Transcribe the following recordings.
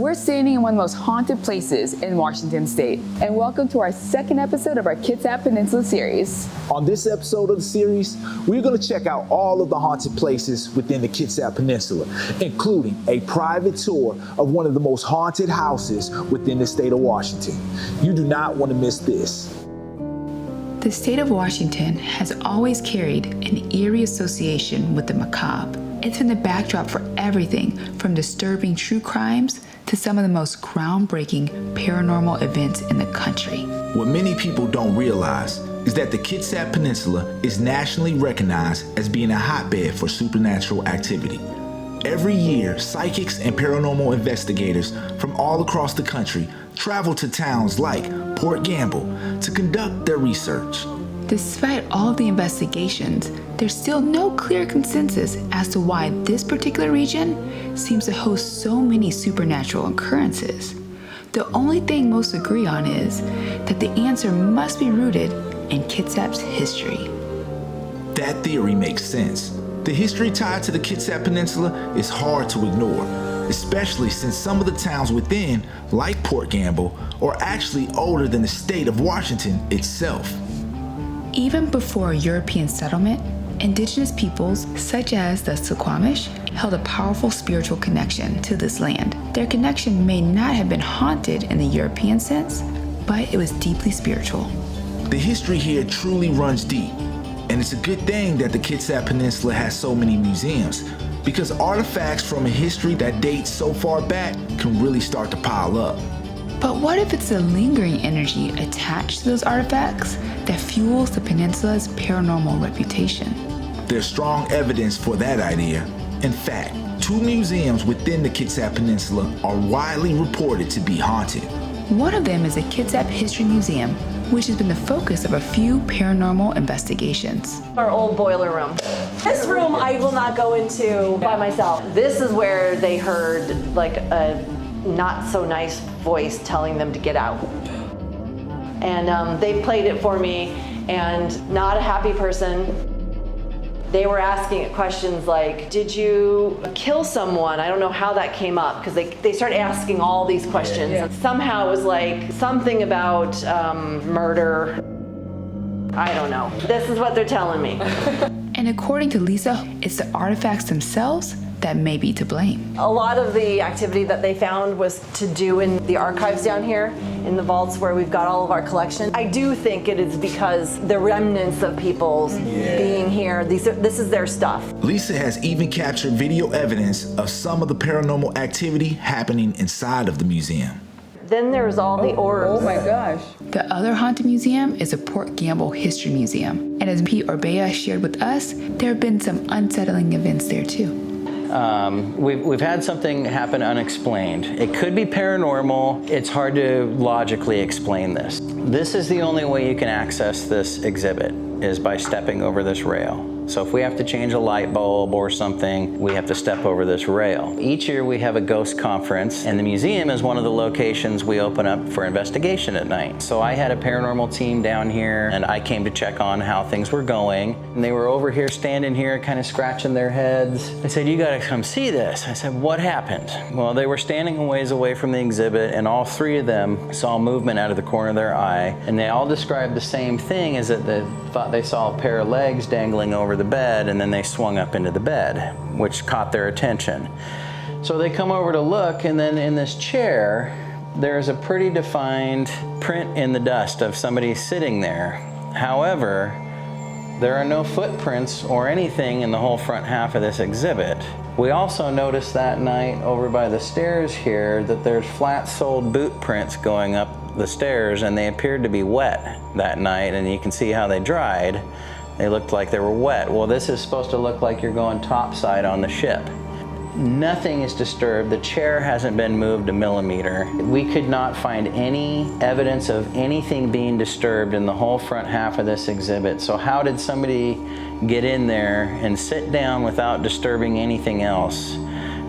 We're standing in one of the most haunted places in Washington State, and welcome to our second episode of our Kitsap Peninsula series. On this episode of the series, we're going to check out all of the haunted places within the Kitsap Peninsula, including a private tour of one of the most haunted houses within the state of Washington. You do not want to miss this. The state of Washington has always carried an eerie association with the macabre. It's been the backdrop for everything from disturbing true crimes to some of the most groundbreaking paranormal events in the country. What many people don't realize is that the Kitsap Peninsula is nationally recognized as being a hotbed for supernatural activity. Every year, psychics and paranormal investigators from all across the country travel to towns like Port Gamble to conduct their research. Despite all of the investigations, there's still no clear consensus as to why this particular region seems to host so many supernatural occurrences. The only thing most agree on is that the answer must be rooted in Kitsap's history. That theory makes sense. The history tied to the Kitsap Peninsula is hard to ignore, especially since some of the towns within, like Port Gamble, are actually older than the state of Washington itself. Even before European settlement, indigenous peoples such as the Suquamish held a powerful spiritual connection to this land. Their connection may not have been haunted in the European sense, but it was deeply spiritual. The history here truly runs deep, and it's a good thing that the Kitsap Peninsula has so many museums, because artifacts from a history that dates so far back can really start to pile up. But what if it's the lingering energy attached to those artifacts that fuels the peninsula's paranormal reputation? There's strong evidence for that idea. In fact, 2 museums within the Kitsap Peninsula are widely reported to be haunted. One of them is the Kitsap History Museum, which has been the focus of a few paranormal investigations. Our old boiler room. This room I will not go into by myself. This is where they heard like a not so nice voice telling them to get out. And they played it for me, and not a happy person. They were asking it questions like, did you kill someone? I don't know how that came up, because they started asking all these questions. And somehow it was like something about murder. I don't know. This is what they're telling me. And according to Lisa, it's the artifacts themselves that may be to blame. A lot of the activity that they found was to do in the archives down here, in the vaults where we've got all of our collection. I do think it is because the remnants of people's being here, this is their stuff. Lisa has even captured video evidence of some of the paranormal activity happening inside of the museum. Then there's all the orbs. Oh my gosh. The other haunted museum is the Port Gamble History Museum. And as Pete Orbea shared with us, there have been some unsettling events there too. We've had something happen unexplained. It could be paranormal. It's hard to logically explain this. This is the only way you can access this exhibit, is by stepping over this rail. So if we have to change a light bulb or something, we have to step over this rail. Each year we have a ghost conference, and the museum is one of the locations we open up for investigation at night. So I had a paranormal team down here, and I came to check on how things were going. And they were over here, standing here, kind of scratching their heads. I said, you gotta come see this. I said, what happened? Well, they were standing a ways away from the exhibit, and all 3 of them saw movement out of the corner of their eye. And they all described the same thing, is that they thought they saw a pair of legs dangling over the bed, and then they swung up into the bed, which caught their attention. So they come over to look, and then in this chair, there's a pretty defined print in the dust of somebody sitting there. However, there are no footprints or anything in the whole front half of this exhibit. We also noticed that night over by the stairs here that there's flat-soled boot prints going up the stairs, and they appeared to be wet that night, and you can see how they dried. They looked like they were wet. Well, this is supposed to look like you're going topside on the ship. Nothing is disturbed. The chair hasn't been moved a millimeter. We could not find any evidence of anything being disturbed in the whole front half of this exhibit. So how did somebody get in there and sit down without disturbing anything else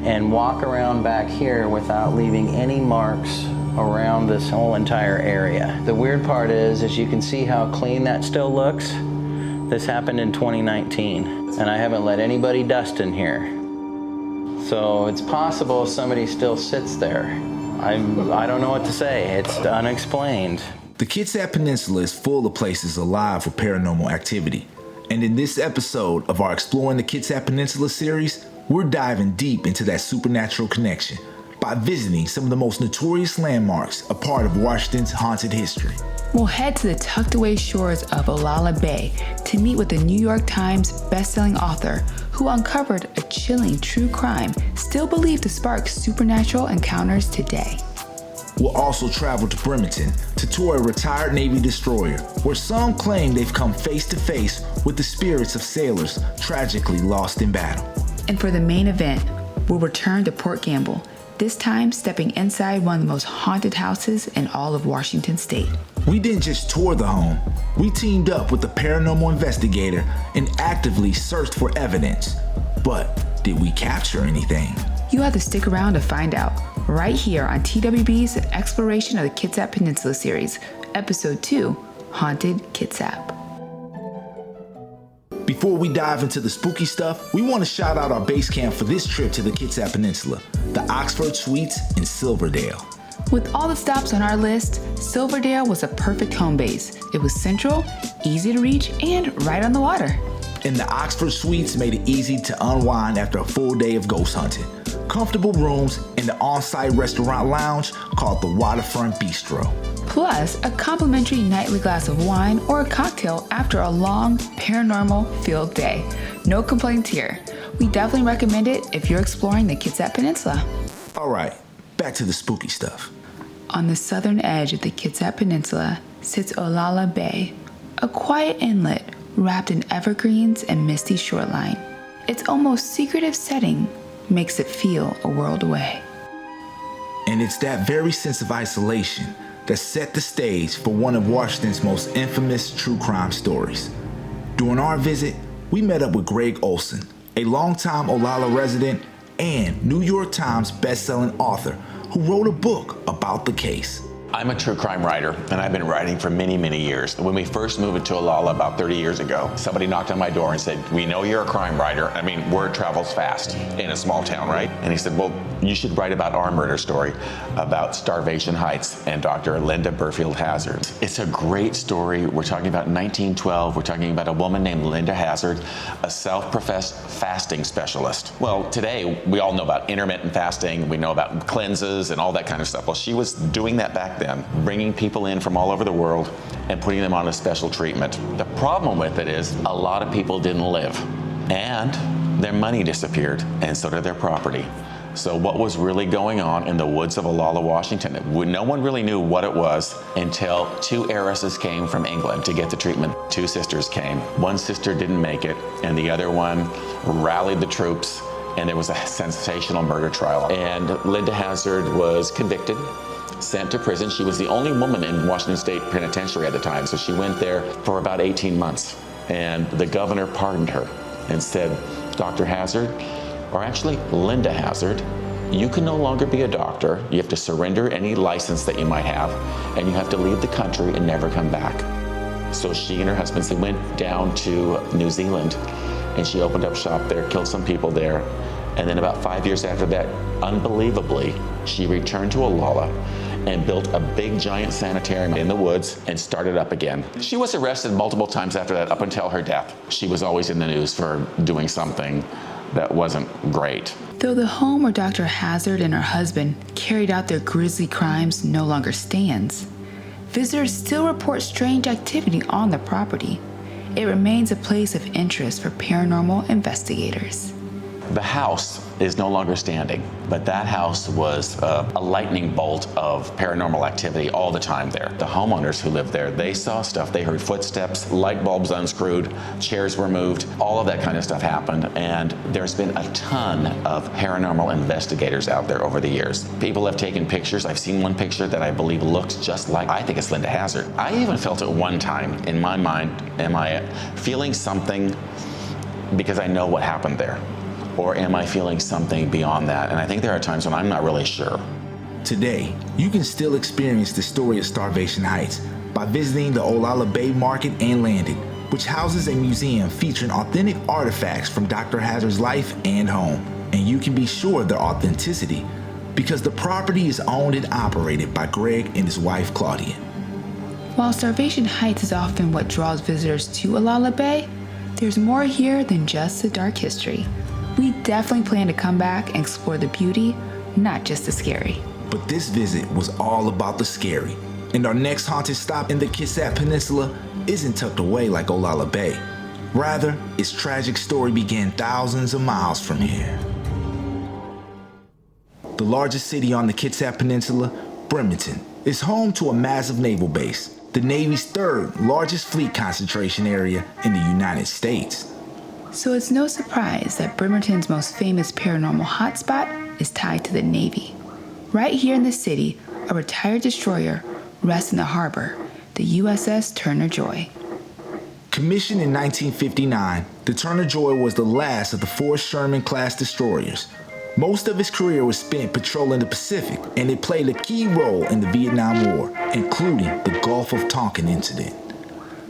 and walk around back here without leaving any marks around this whole entire area? The weird part is you can see how clean that still looks. This happened in 2019, and I haven't let anybody dust in here. So it's possible somebody still sits there. I don't know what to say. It's unexplained. The Kitsap Peninsula is full of places alive with paranormal activity. And in this episode of our Exploring the Kitsap Peninsula series, we're diving deep into that supernatural connection by visiting some of the most notorious landmarks a part of Washington's haunted history. We'll head to the tucked away shores of Olalla Bay to meet with the New York Times bestselling author who uncovered a chilling true crime still believed to spark supernatural encounters today. We'll also travel to Bremerton to tour a retired Navy destroyer, where some claim they've come face to face with the spirits of sailors tragically lost in battle. And for the main event, we'll return to Port Gamble, this time stepping inside one of the most haunted houses in all of Washington state. We didn't just tour the home, we teamed up with a paranormal investigator and actively searched for evidence. But did we capture anything? You have to stick around to find out, right here on TWB's Exploration of the Kitsap Peninsula series, Episode 2, Haunted Kitsap. Before we dive into the spooky stuff, we want to shout out our base camp for this trip to the Kitsap Peninsula, the Oxford Suites in Silverdale. With all the stops on our list, Silverdale was a perfect home base. It was central, easy to reach, and right on the water. And the Oxford Suites made it easy to unwind after a full day of ghost hunting. Comfortable rooms and the on-site restaurant lounge called the Waterfront Bistro. Plus, a complimentary nightly glass of wine or a cocktail after a long, paranormal-filled day. No complaints here. We definitely recommend it if you're exploring the Kitsap Peninsula. All right, back to the spooky stuff. On the southern edge of the Kitsap Peninsula sits Olalla Bay, a quiet inlet wrapped in evergreens and misty shoreline. Its almost secretive setting makes it feel a world away. And it's that very sense of isolation that set the stage for one of Washington's most infamous true crime stories. During our visit, we met up with Greg Olson, a longtime Olalla resident and New York Times bestselling author who wrote a book about the case. I'm a true crime writer, and I've been writing for many, many years. When we first moved to Olalla about 30 years ago, somebody knocked on my door and said, "We know you're a crime writer. I mean, word travels fast in a small town, right?" And he said, "Well, you should write about our murder story about Starvation Heights and Dr. Linda Burfield Hazard." It's a great story. We're talking about 1912. We're talking about a woman named Linda Hazard, a self-professed fasting specialist. Well, today, we all know about intermittent fasting. We know about cleanses and all that kind of stuff. Well, she was doing that back then, bringing people in from all over the world and putting them on a special treatment. The problem with it is a lot of people didn't live, and their money disappeared, and so did their property. So what was really going on in the woods of Olalla, Washington? No one really knew what it was until two heiresses came from England to get the treatment. Two sisters came. One sister didn't make it, and the other one rallied the troops, and there was a sensational murder trial. And Linda Hazard was convicted, sent to prison. She was the only woman in Washington State Penitentiary at the time, so she went there for about 18 months. And the governor pardoned her and said, "Dr. Hazard, or actually Linda Hazard, you can no longer be a doctor. You have to surrender any license that you might have, and you have to leave the country and never come back." So she and her husband went down to New Zealand, and she opened up shop there, killed some people there. And then about 5 years after that, unbelievably, she returned to Olalla and built a big giant sanitarium in the woods and started up again. She was arrested multiple times after that up until her death. She was always in the news for doing something that wasn't great. Though the home where Dr. Hazard and her husband carried out their grisly crimes no longer stands, visitors still report strange activity on the property. It remains a place of interest for paranormal investigators. The house is no longer standing, but that house was a lightning bolt of paranormal activity all the time there. The homeowners who lived there, they saw stuff. They heard footsteps, light bulbs unscrewed, chairs were moved, all of that kind of stuff happened. And there's been a ton of paranormal investigators out there over the years. People have taken pictures. I've seen one picture that I believe looks just like, I think it's Linda Hazard. I even felt at one time in my mind, am I feeling something because I know what happened there? Or am I feeling something beyond that? And I think there are times when I'm not really sure. Today, you can still experience the story of Starvation Heights by visiting the Olalla Bay Market and Landing, which houses a museum featuring authentic artifacts from Dr. Hazard's life and home. And you can be sure of their authenticity because the property is owned and operated by Greg and his wife Claudia. While Starvation Heights is often what draws visitors to Olalla Bay, there's more here than just the dark history. We definitely plan to come back and explore the beauty, not just the scary. But this visit was all about the scary, and our next haunted stop in the Kitsap Peninsula isn't tucked away like Olalla Bay. Rather, its tragic story began thousands of miles from here. The largest city on the Kitsap Peninsula, Bremerton, is home to a massive naval base, the Navy's third largest fleet concentration area in the United States. So it's no surprise that Bremerton's most famous paranormal hotspot is tied to the Navy. Right here in the city, a retired destroyer rests in the harbor, the USS Turner Joy. Commissioned in 1959, the Turner Joy was the last of the 4 Sherman-class destroyers. Most of his career was spent patrolling the Pacific, and it played a key role in the Vietnam War, including the Gulf of Tonkin incident.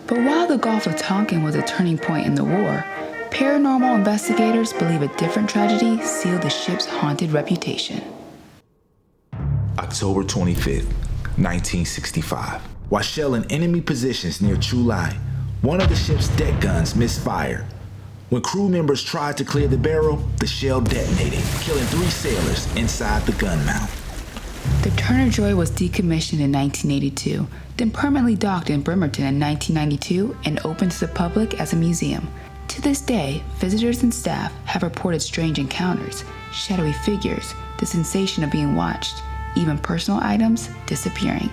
But while the Gulf of Tonkin was a turning point in the war, paranormal investigators believe a different tragedy sealed the ship's haunted reputation. October 25th, 1965. While shelling enemy positions near Chu Lai, one of the ship's deck guns misfired. When crew members tried to clear the barrel, the shell detonated, killing 3 sailors inside the gun mount. The Turner Joy was decommissioned in 1982, then permanently docked in Bremerton in 1992 and opened to the public as a museum. To this day, visitors and staff have reported strange encounters, shadowy figures, the sensation of being watched, even personal items disappearing.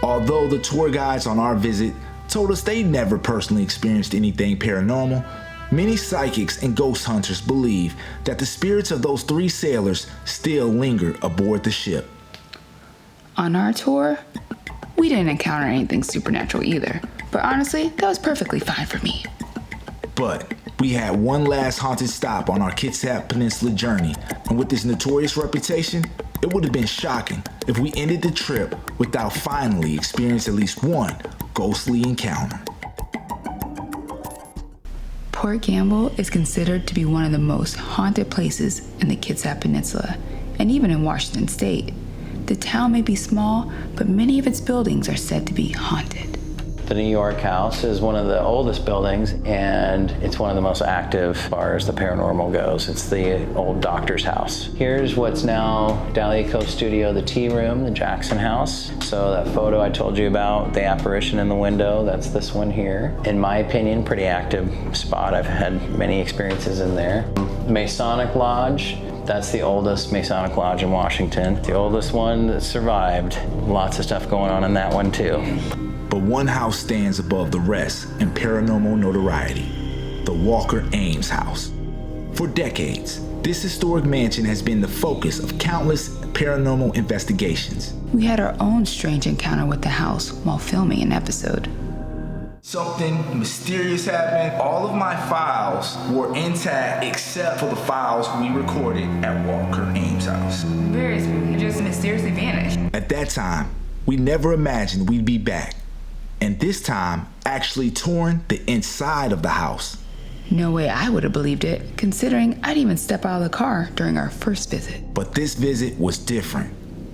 Although the tour guides on our visit told us they never personally experienced anything paranormal, many psychics and ghost hunters believe that the spirits of those 3 sailors still linger aboard the ship. On our tour, we didn't encounter anything supernatural either, but honestly, that was perfectly fine for me. But we had one last haunted stop on our Kitsap Peninsula journey, and with this notorious reputation, it would have been shocking if we ended the trip without finally experiencing at least one ghostly encounter. Port Gamble is considered to be one of the most haunted places in the Kitsap Peninsula, and even in Washington State. The town may be small, but many of its buildings are said to be haunted. The New York house is one of the oldest buildings, and it's one of the most active as far as the paranormal goes. It's the old doctor's house. Here's what's now Dahlia Cove Studio, the tea room, the Jackson house. So that photo I told you about, the apparition in the window, that's this one here. In my opinion, pretty active spot. I've had many experiences in there. Masonic Lodge. That's the oldest Masonic Lodge in Washington. The oldest one that survived. Lots of stuff going on in that one too. But one house stands above the rest in paranormal notoriety, the Walker-Ames House. For decades, this historic mansion has been the focus of countless paranormal investigations. We had our own strange encounter with the house while filming an episode. Something mysterious happened. All of my files were intact except for the files we recorded at Walker-Ames House. Very spooky. It just mysteriously vanished. At that time, we never imagined we'd be back. And this time, actually touring the inside of the house. No way I would have believed it, considering I didn't even step out of the car during our first visit. But this visit was different.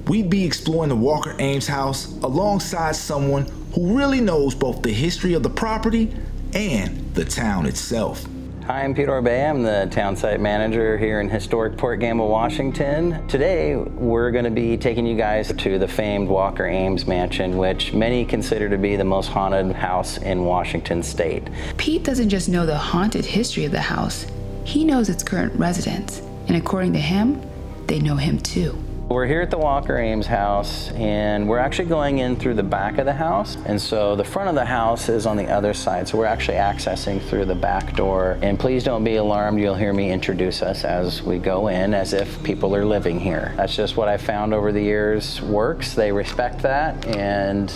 We'd be exploring the Walker-Ames house alongside someone who really knows both the history of the property and the town itself. Hi, I'm Peter Bay. I'm the town site manager here in historic Port Gamble, Washington. Today, we're going to be taking you guys to the famed Walker-Ames mansion, which many consider to be the most haunted house in Washington state. Pete doesn't just know the haunted history of the house, he knows its current residents. And according to him, they know him too. We're here at the Walker-Ames house, and we're actually going in through the back of the house. And so the front of the house is on the other side, so we're actually accessing through the back door. And please don't be alarmed, you'll hear me introduce us as we go in, as if people are living here. That's just what I found over the years works. They respect that, and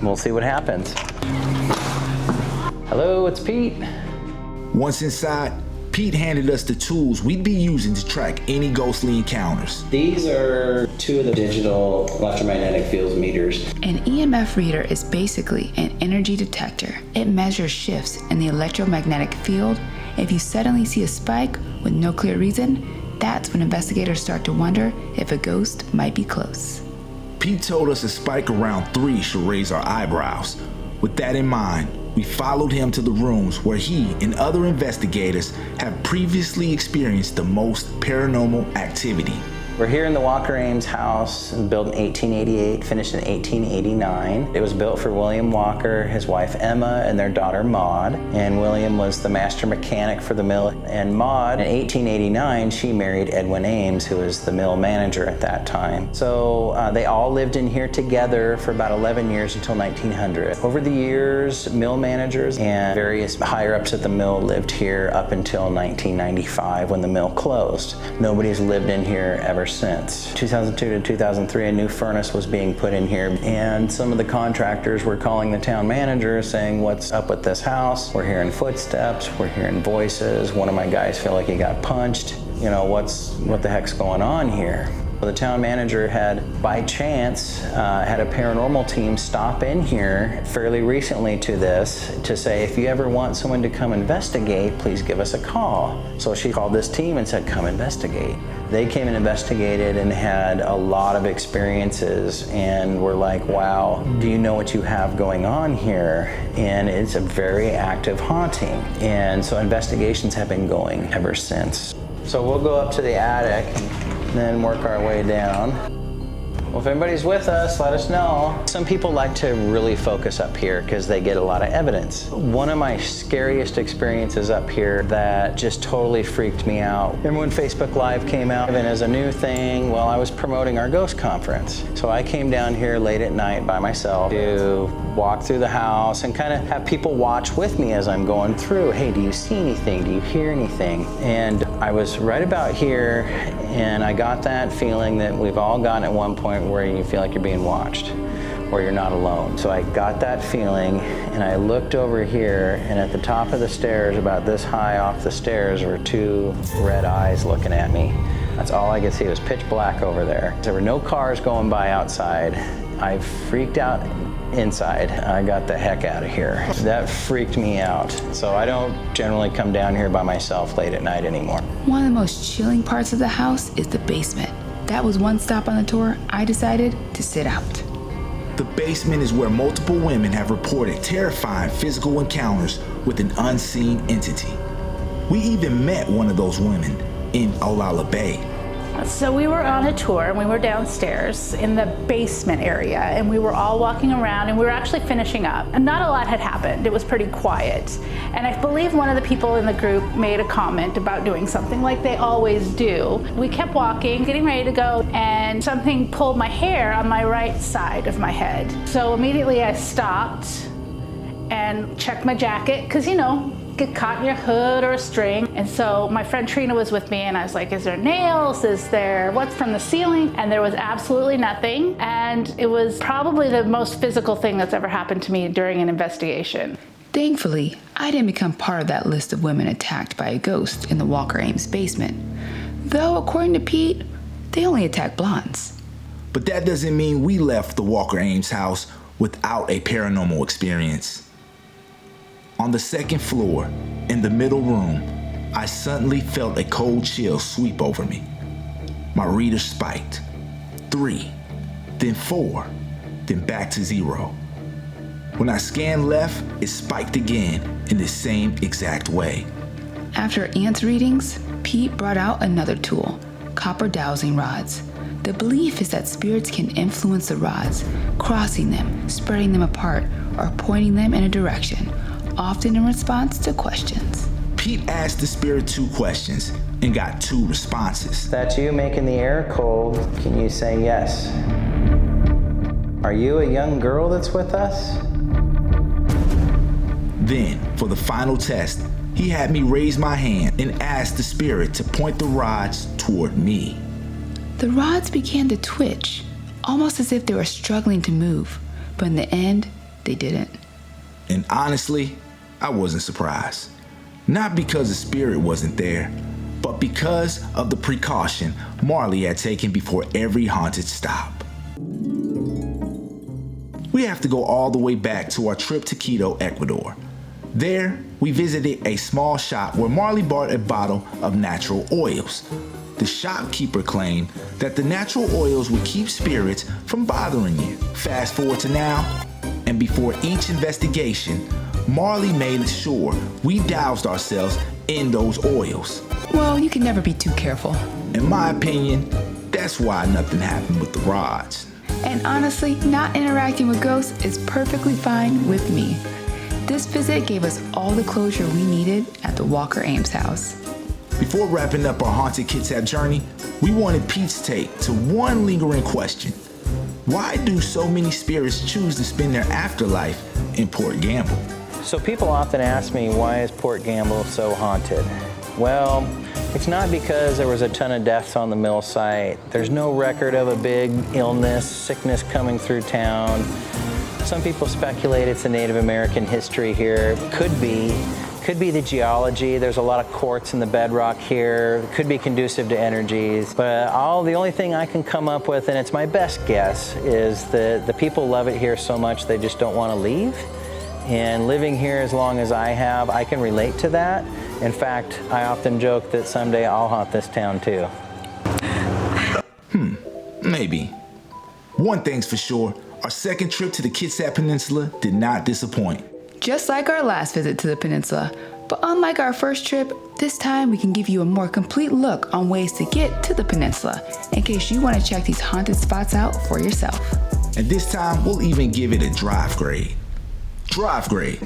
we'll see what happens. Hello, it's Pete. Once inside, Pete handed us the tools we'd be using to track any ghostly encounters. These are 2 of the digital electromagnetic field meters. An EMF reader is basically an energy detector. It measures shifts in the electromagnetic field. If you suddenly see a spike with no clear reason, that's when investigators start to wonder if a ghost might be close. Pete told us a spike around 3 should raise our eyebrows. With that in mind, we followed him to the rooms where he and other investigators have previously experienced the most paranormal activity. We're here in the Walker-Ames House, built in 1888, finished in 1889. It was built for William Walker, his wife Emma, and their daughter Maud. And William was the master mechanic for the mill. And Maud, in 1889, she married Edwin Ames, who was the mill manager at that time. So they all lived in here together for about 11 years until 1900. Over the years, mill managers and various higher-ups at the mill lived here up until 1995 when the mill closed. Nobody's lived in here ever since. 2002 to 2003, a new furnace was being put in here, and some of the contractors were calling the town manager saying, "What's up with this house? We're hearing footsteps, we're hearing voices. One of my guys feel like he got punched. You know, what the heck's going on here?" The town manager had, by chance, had a paranormal team stop in here fairly recently to this to say, if you ever want someone to come investigate, please give us a call. So she called this team and said, come investigate. They came and investigated and had a lot of experiences and were like, wow, do you know what you have going on here? And it's a very active haunting. And so investigations have been going ever since. So we'll go up to the attic and then work our way down. Well, if anybody's with us, let us know. Some people like to really focus up here because they get a lot of evidence. One of my scariest experiences up here that just totally freaked me out. Remember when Facebook Live came out? And as a new thing, well, I was promoting our ghost conference. So I came down here late at night by myself to walk through the house and kind of have people watch with me as I'm going through. Hey, do you see anything? Do you hear anything? And I was right about here, and I got that feeling that we've all gotten at one point where you feel like you're being watched or you're not alone. So I got that feeling, and I looked over here, and at the top of the stairs, about this high off the stairs, were 2 red eyes looking at me. That's all I could see. It was pitch black over there. There were no cars going by outside. I freaked out inside. I got the heck out of here. That freaked me out. So I don't generally come down here by myself late at night anymore. One of the most chilling parts of the house is the basement. That was one stop on the tour I decided to sit out. The basement is where multiple women have reported terrifying physical encounters with an unseen entity. We even met one of those women in Olalla Bay. So we were on a tour and we were downstairs in the basement area and we were all walking around and we were actually finishing up. And not a lot had happened. It was pretty quiet. And I believe one of the people in the group made a comment about doing something like they always do. We kept walking, getting ready to go, and something pulled my hair on my right side of my head. So immediately I stopped and checked my jacket, because you know, get caught in your hood or a string. And so my friend Trina was with me and I was like, is there nails? Is there what's from the ceiling? And there was absolutely nothing. And it was probably the most physical thing that's ever happened to me during an investigation. Thankfully, I didn't become part of that list of women attacked by a ghost in the Walker-Ames basement. Though, according to Pete, they only attack blondes. But that doesn't mean we left the Walker-Ames house without a paranormal experience. On the 2nd floor, in the middle room, I suddenly felt a cold chill sweep over me. My reader spiked. 3, then 4, then back to 0. When I scanned left, it spiked again in the same exact way. After Ant's readings, Pete brought out another tool, copper dowsing rods. The belief is that spirits can influence the rods, crossing them, spreading them apart, or pointing them in a direction, often in response to questions. Pete asked the spirit 2 questions and got 2 responses. That's you making the air cold. Can you say yes? Are you a young girl that's with us? Then, for the final test, he had me raise my hand and ask the spirit to point the rods toward me. The rods began to twitch, almost as if they were struggling to move, but in the end, they didn't. And honestly, I wasn't surprised. Not because the spirit wasn't there, but because of the precaution Marley had taken before every haunted stop. We have to go all the way back to our trip to Quito, Ecuador. There, we visited a small shop where Marley bought a bottle of natural oils. the shopkeeper claimed that the natural oils would keep spirits from bothering you. Fast forward to now, and before each investigation, Marley made sure we doused ourselves in those oils. Well, you can never be too careful. In my opinion, that's why nothing happened with the rods. And honestly, not interacting with ghosts is perfectly fine with me. This visit gave us all the closure we needed at the Walker-Ames house. Before wrapping up our haunted Kitsap journey, we wanted Pete's take to one lingering question. Why do so many spirits choose to spend their afterlife in Port Gamble? So people often ask me, why is Port Gamble so haunted? Well, it's not because there was a ton of deaths on the mill site. There's no record of a big illness, sickness coming through town. Some people speculate it's the Native American history here. Could be the geology. There's a lot of quartz in the bedrock here. Could be conducive to energies. But the only thing I can come up with, and it's my best guess, is that the people love it here so much they just don't want to leave. And living here as long as I have, I can relate to that. In fact, I often joke that someday I'll haunt this town too. Maybe. One thing's for sure, our second trip to the Kitsap Peninsula did not disappoint. Just like our last visit to the peninsula, but unlike our first trip, this time we can give you a more complete look on ways to get to the peninsula, in case you want to check these haunted spots out for yourself. And this time, we'll even give it a drive grade. Drive grade.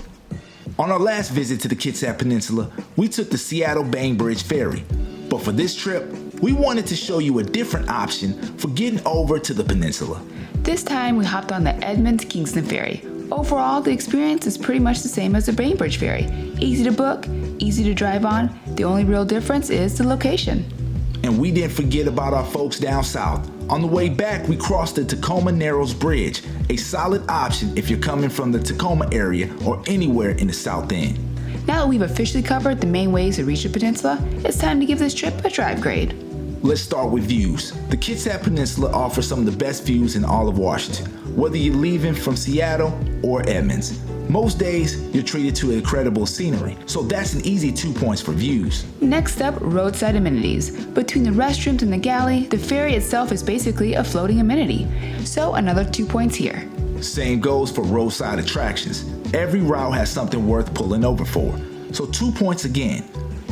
On our last visit to the Kitsap Peninsula, we took the Seattle Bainbridge Ferry. But for this trip, we wanted to show you a different option for getting over to the peninsula. This time we hopped on the Edmonds-Kingston Ferry. Overall, the experience is pretty much the same as the Bainbridge Ferry. Easy to book, easy to drive on. The only real difference is the location. And we didn't forget about our folks down south. On the way back, we crossed the Tacoma Narrows Bridge, a solid option if you're coming from the Tacoma area or anywhere in the South End. Now that we've officially covered the main ways to reach the peninsula, it's time to give this trip a drive grade. Let's start with views. The Kitsap Peninsula offers some of the best views in all of Washington, whether you're leaving from Seattle or Edmonds. Most days, you're treated to incredible scenery, so that's an easy 2 points for views. Next up, roadside amenities. Between the restrooms and the galley, the ferry itself is basically a floating amenity, so another 2 points here. Same goes for roadside attractions. Every route has something worth pulling over for, so 2 points again.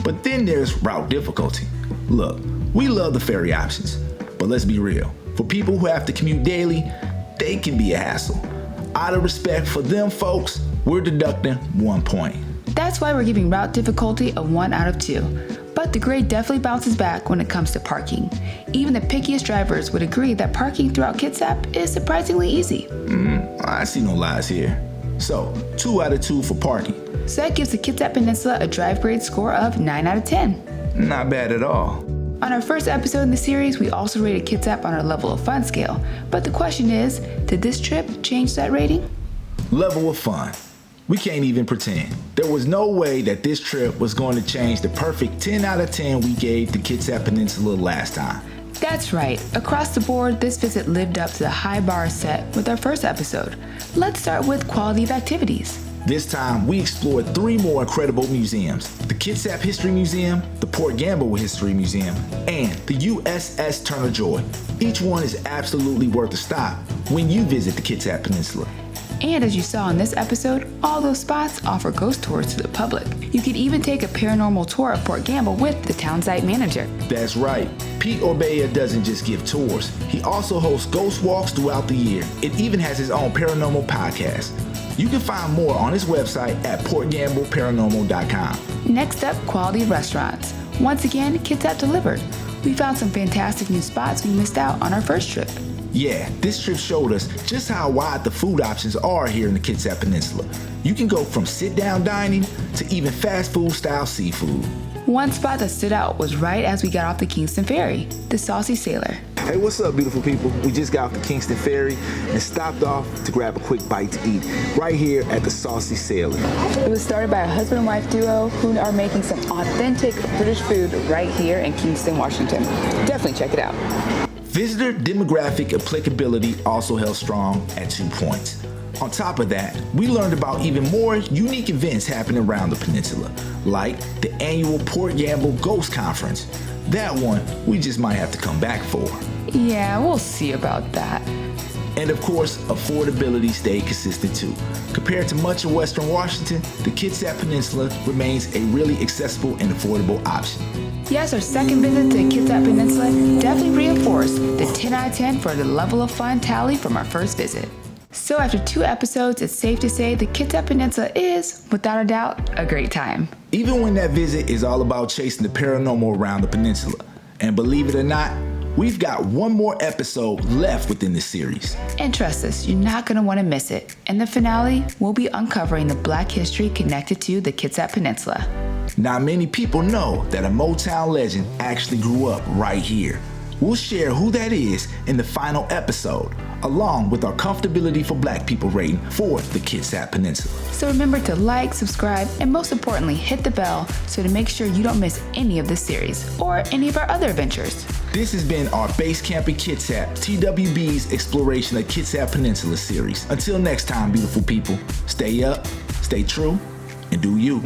But then there's route difficulty. Look, we love the ferry options, but let's be real. For people who have to commute daily, they can be a hassle. Out of respect for them folks, we're deducting 1 point. That's why we're giving route difficulty a 1 out of 2. But the grade definitely bounces back when it comes to parking. Even the pickiest drivers would agree that parking throughout Kitsap is surprisingly easy. I see no lies here. So, 2 out of 2 for parking. So that gives the Kitsap Peninsula a drive grade score of 9 out of 10. Not bad at all. On our first episode in the series, we also rated Kitsap on our level of fun scale. But the question is, did this trip change that rating? Level of fun. We can't even pretend. There was no way that this trip was going to change the perfect 10 out of 10 we gave the Kitsap Peninsula last time. That's right. Across the board, this visit lived up to the high bar set with our first episode. Let's start with quality of activities. This time, we explored 3 more incredible museums: the Kitsap History Museum, the Port Gamble History Museum, and the USS Turner Joy. Each one is absolutely worth a stop when you visit the Kitsap Peninsula. And as you saw in this episode, all those spots offer ghost tours to the public. You could even take a paranormal tour of Port Gamble with the town site manager. That's right. Pete Orbea doesn't just give tours. He also hosts ghost walks throughout the year. It even has his own paranormal podcast. You can find more on his website at portgambleparanormal.com. Next up, quality restaurants. Once again, Kitsap delivered. We found some fantastic new spots we missed out on our first trip. Yeah, this trip showed us just how wide the food options are here in the Kitsap Peninsula. You can go from sit-down dining to even fast food style seafood. One spot that stood out was right as we got off the Kingston Ferry, the Saucy Sailor. Hey, what's up, beautiful people? We just got off the Kingston Ferry and stopped off to grab a quick bite to eat right here at the Saucy Sailor. It was started by a husband and wife duo who are making some authentic British food right here in Kingston, Washington. Definitely check it out. Visitor demographic applicability also held strong at 2 points. On top of that, we learned about even more unique events happening around the peninsula, like the annual Port Gamble Ghost Conference. That one, we just might have to come back for. Yeah, we'll see about that. And of course, affordability stayed consistent too. Compared to much of Western Washington, the Kitsap Peninsula remains a really accessible and affordable option. Yes, our second visit to Kitsap Peninsula definitely reinforced the 10 out of 10 for the level of fun tally from our first visit. So after 2 episodes, it's safe to say the Kitsap Peninsula is, without a doubt, a great time. Even when that visit is all about chasing the paranormal around the peninsula. And believe it or not, we've got one more episode left within this series. And trust us, you're not going to want to miss it. In the finale, we'll be uncovering the Black history connected to the Kitsap Peninsula. Not many people know that a Motown legend actually grew up right here. We'll share who that is in the final episode, along with our comfortability for Black people rating for the Kitsap Peninsula. So remember to like, subscribe, and most importantly, hit the bell so to make sure you don't miss any of this series or any of our other adventures. This has been our Basecamp in Kitsap, TWB's exploration of Kitsap Peninsula series. Until next time, beautiful people, stay up, stay true, and do you.